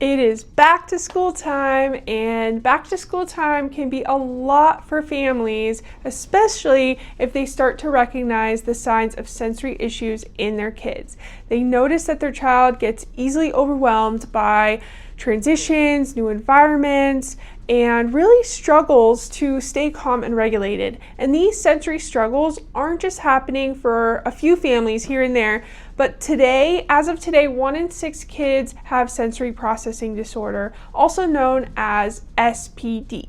It is back to school time, and back to school time can be a lot for families, especially if they start to recognize the signs of sensory issues in their kids. They notice that their child gets easily overwhelmed by transitions, new environments, and really struggles to stay calm and regulated. And these sensory struggles aren't just happening for a few families here and there, but today, as of today, 1 in 6 kids have sensory processing disorder, also known as SPD.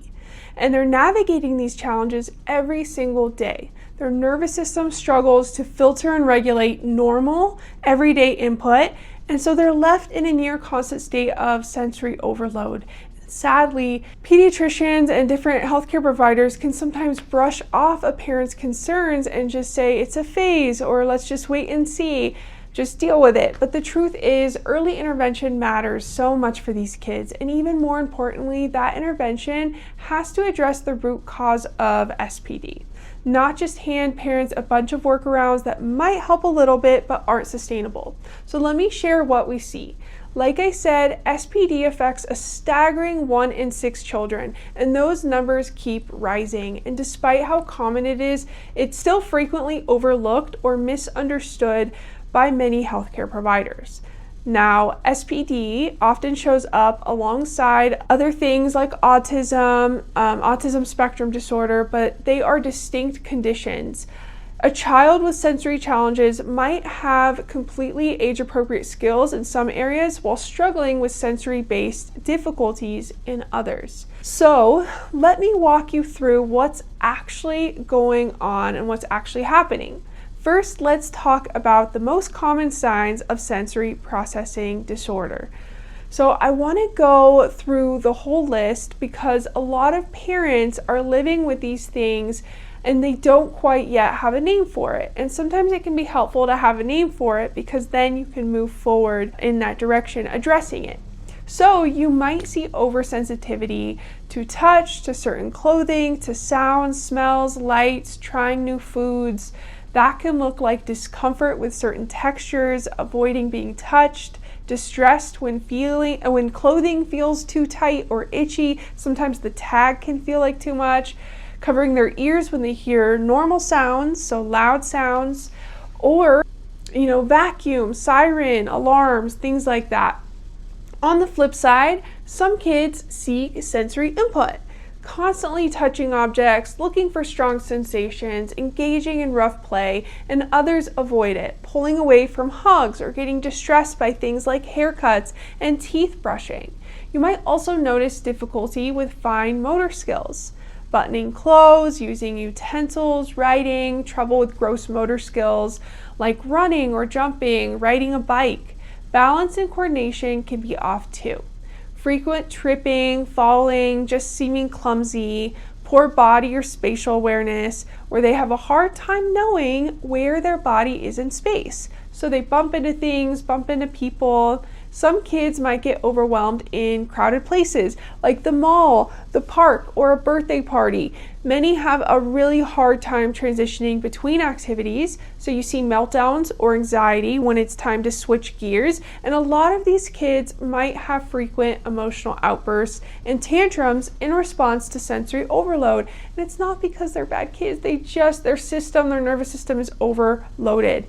And they're navigating these challenges every single day. Their nervous system struggles to filter and regulate normal, everyday input, and so they're left in a near constant state of sensory overload. Sadly, pediatricians and different healthcare providers can sometimes brush off a parent's concerns and just say it's a phase, or let's just wait and see, just deal with it. But the truth is, early intervention matters so much for these kids, and even more importantly, that intervention has to address the root cause of SPD. Not just hand parents a bunch of workarounds that might help a little bit but aren't sustainable. So let me share what we see. Like I said, SPD affects a staggering 1 in 6 children, and those numbers keep rising. And despite how common it is, it's still frequently overlooked or misunderstood by many healthcare providers. Now, SPD often shows up alongside other things like autism, autism spectrum disorder, but they are distinct conditions. A child with sensory challenges might have completely age-appropriate skills in some areas while struggling with sensory-based difficulties in others. So, let me walk you through what's actually going on and what's actually happening. First, let's talk about the most common signs of sensory processing disorder. So I want to go through the whole list because a lot of parents are living with these things and they don't quite yet have a name for it. And sometimes it can be helpful to have a name for it because then you can move forward in that direction, addressing it. So you might see oversensitivity to touch, to certain clothing, to sounds, smells, lights, trying new foods. That can look like discomfort with certain textures, avoiding being touched, distressed when clothing feels too tight or itchy. Sometimes the tag can feel like too much. Covering their ears when they hear normal sounds, so loud sounds, or vacuum, siren, alarms, things like that. On the flip side, some kids seek sensory input, constantly touching objects, looking for strong sensations, engaging in rough play, and others avoid it, pulling away from hugs or getting distressed by things like haircuts and teeth brushing. You might also notice difficulty with fine motor skills, buttoning clothes, using utensils, writing, trouble with gross motor skills like running or jumping, riding a bike. Balance and coordination can be off too. Frequent tripping, falling, just seeming clumsy, poor body or spatial awareness, where they have a hard time knowing where their body is in space. So they bump into things, bump into people. Some kids might get overwhelmed in crowded places like the mall, the park, or a birthday party. Many have a really hard time transitioning between activities, so you see meltdowns or anxiety when it's time to switch gears, and a lot of these kids might have frequent emotional outbursts and tantrums in response to sensory overload. And it's not because they're bad kids, their nervous system is overloaded.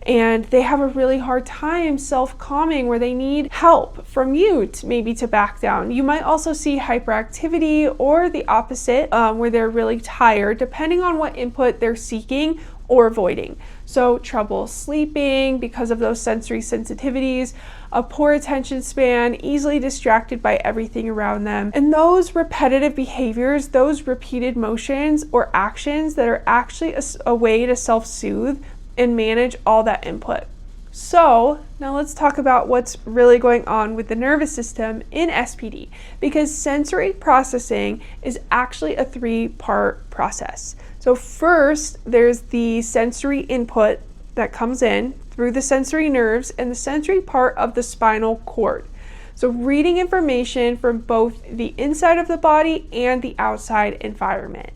And they have a really hard time self-calming where they need help from you to back down. You might also see hyperactivity or the opposite, where they're really tired, depending on what input they're seeking or avoiding. So trouble sleeping because of those sensory sensitivities, a poor attention span, easily distracted by everything around them. And those repetitive behaviors, those repeated motions or actions that are actually a way to self-soothe and manage all that input. So now let's talk about what's really going on with the nervous system in SPD, because sensory processing is actually a 3-part process. So first, there's the sensory input that comes in through the sensory nerves and the sensory part of the spinal cord. So reading information from both the inside of the body and the outside environment.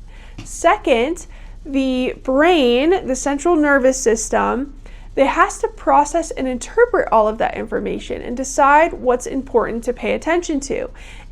Second, the brain, the central nervous system, It has to process and interpret all of that information and decide what's important to pay attention to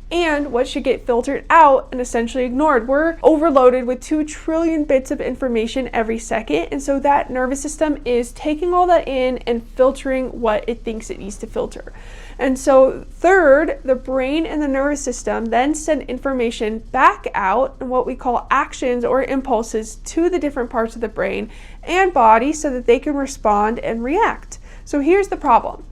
and what should get filtered out and essentially ignored. We're overloaded with 2 trillion bits of information every second, and so that nervous system is taking all that in and filtering what it thinks it needs to filter. And so third, the brain and the nervous system then send information back out in what we call actions or impulses to the different parts of the brain and body so that they can respond and react. So here's the problem.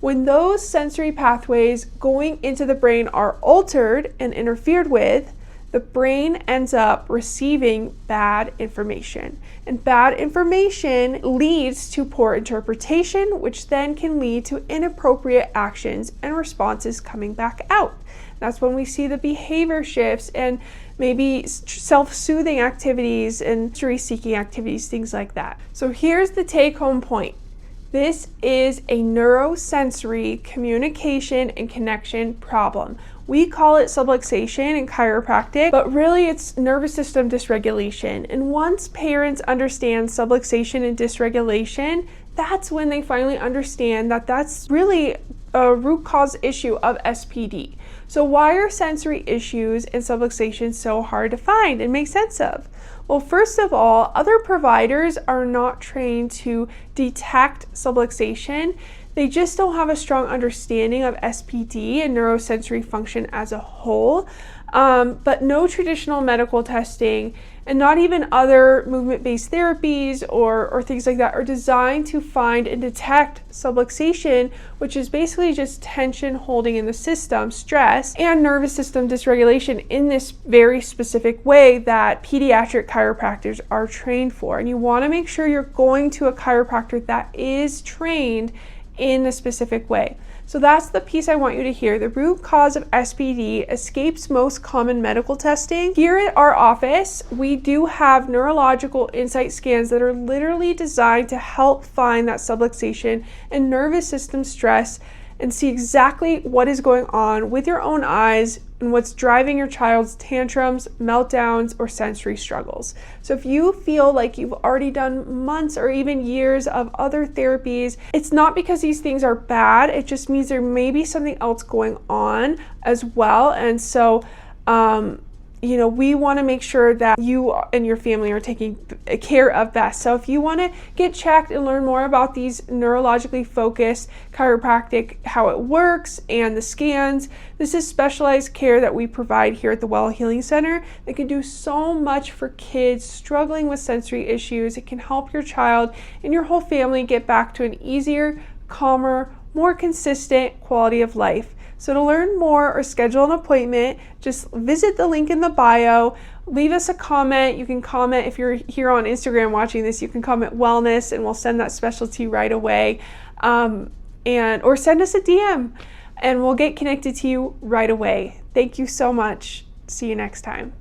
When those sensory pathways going into the brain are altered and interfered with, the brain ends up receiving bad information. And bad information leads to poor interpretation, which then can lead to inappropriate actions and responses coming back out. That's when we see the behavior shifts and maybe self-soothing activities and mystery-seeking activities, things like that. So here's the take-home point. This is a neurosensory communication and connection problem. We call it subluxation in chiropractic, but really it's nervous system dysregulation. And once parents understand subluxation and dysregulation, that's when they finally understand that that's really a root cause issue of SPD. So why are sensory issues and subluxation so hard to find and make sense of? Well, first of all, other providers are not trained to detect subluxation. They just don't have a strong understanding of SPD and neurosensory function as a whole. But no traditional medical testing and not even other movement-based therapies or things like that are designed to find and detect subluxation, which is basically just tension holding in the system, stress, and nervous system dysregulation in this very specific way that pediatric chiropractors are trained for. And you want to make sure you're going to a chiropractor that is trained in a specific way. So that's the piece I want you to hear. The root cause of SPD escapes most common medical testing. Here at our office, we do have neurological insight scans that are literally designed to help find that subluxation and nervous system stress and see exactly what is going on with your own eyes and what's driving your child's tantrums, meltdowns, or sensory struggles. So if you feel like you've already done months or even years of other therapies, it's not because these things are bad, it just means there may be something else going on as well. And so, we want to make sure that you and your family are taking care of best. So if you want to get checked and learn more about these neurologically focused chiropractic, how it works, and the scans, this is specialized care that we provide here at the Well Healing Center that can do so much for kids struggling with sensory issues. It can help your child and your whole family get back to an easier, calmer, more consistent quality of life. So to learn more or schedule an appointment, just visit the link in the bio, leave us a comment. You can comment if you're here on Instagram watching this, you can comment wellness and we'll send that specialty right away. Or send us a DM and we'll get connected to you right away. Thank you so much. See you next time.